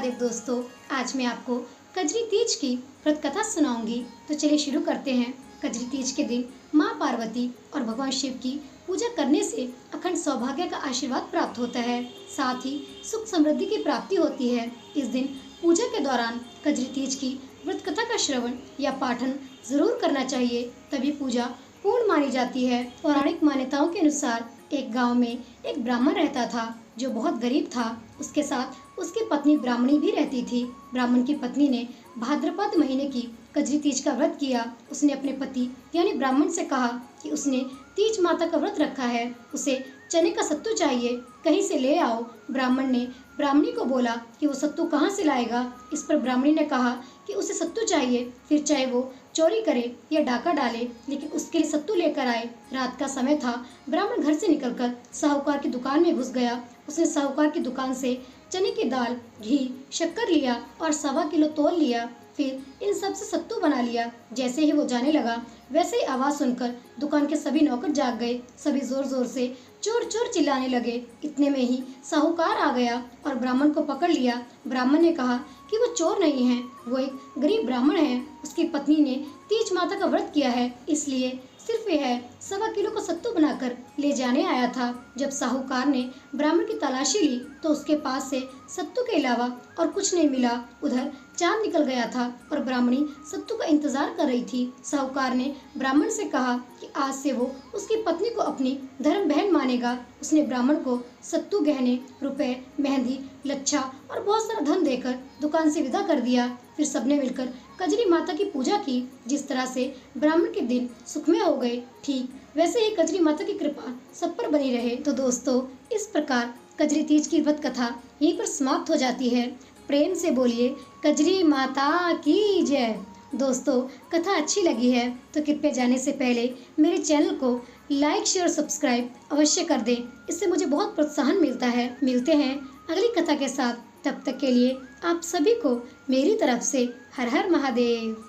महादेव दोस्तों, आज मैं आपको कजरी तीज की व्रत कथा सुनाऊंगी। तो चलिए शुरू करते हैं। कजरी तीज के दिन माँ पार्वती और भगवान शिव की पूजा करने से अखंड सौभाग्य का आशीर्वाद प्राप्त होता है, साथ ही सुख समृद्धि की प्राप्ति होती है। इस दिन पूजा के दौरान कजरी तीज की व्रत कथा का श्रवण या पाठन जरूर करना चाहिए, तभी पूजा पूर्ण मानी जाती है। पौराणिक मान्यताओं के अनुसार एक गांव में एक ब्राह्मण रहता था जो बहुत गरीब था। उसके साथ उसकी पत्नी ब्राह्मणी भी रहती थी। ब्राह्मण की पत्नी ने भाद्रपद महीने की कजरी तीज का व्रत किया। उसने अपने पति यानी ब्राह्मण से कहा कि उसने तीज माता का व्रत रखा है, उसे चने का सत्तू चाहिए, कहीं से ले आओ। ब्राह्मण ने ब्राह्मणी को बोला कि वो सत्तू कहाँ से लाएगा। इस पर ब्राह्मणी ने कहा कि उसे सत्तू चाहिए, फिर चाहे वो चोरी करे या डाका डाले, लेकिन उसके लिए सत्तू लेकर आए। रात का समय था। ब्राह्मण घर से निकलकर साहूकार की दुकान में घुस गया। उसने साहूकार की दुकान से चने की दाल, घी, शक्कर लिया और 1.25 किलो तोल लिया। फिर इन सब से सत्तू बना लिया। जैसे ही वो जाने लगा, वैसे ही आवाज सुनकर दुकान के सभी नौकर जाग गए। सभी जोर जोर से चोर चोर चिल्लाने लगे। इतने में ही साहूकार आ गया और ब्राह्मण को पकड़ लिया। ब्राह्मण ने कहा कि वो चोर नहीं है, वो एक गरीब ब्राह्मण है। उसकी पत्नी ने तीज माता का व्रत किया है, इसलिए सिर्फ यह 1.25 किलो का सत्तू बनाकर ले जाने आया था। जब साहूकार ने ब्राह्मण की तलाशी ली तो उसके पास से सत्तू के अलावा और कुछ नहीं मिला। उधर चांद निकल गया था और ब्राह्मणी सत्तू का इंतजार कर रही थी। साहूकार ने ब्राह्मण से कहा कि आज से वो उसकी पत्नी को अपनी धर्म बहन मानेगा। उसने ब्राह्मण को सत्तू, गहने, रुपए, मेहंदी, लच्छा और बहुत सारा धन देकर दुकान से विदा कर दिया। फिर सबने मिलकर कजरी माता की पूजा की। जिस तरह से ब्राह्मण के दिन सुखमय हो गए, ठीक वैसे ही कजरी माता की कृपा सब पर बनी रहे। तो दोस्तों, इस प्रकार कजरी तीज की व्रत कथा यहीं पर समाप्त हो जाती है। प्रेम से बोलिए कजरी माता की जय। दोस्तों, कथा अच्छी लगी है तो कृपया जाने से पहले मेरे चैनल को लाइक, शेयर और सब्सक्राइब अवश्य कर दें। इससे मुझे बहुत प्रोत्साहन मिलता है। मिलते हैं अगली कथा के साथ। तब तक के लिए आप सभी को मेरी तरफ से हर हर महादेव।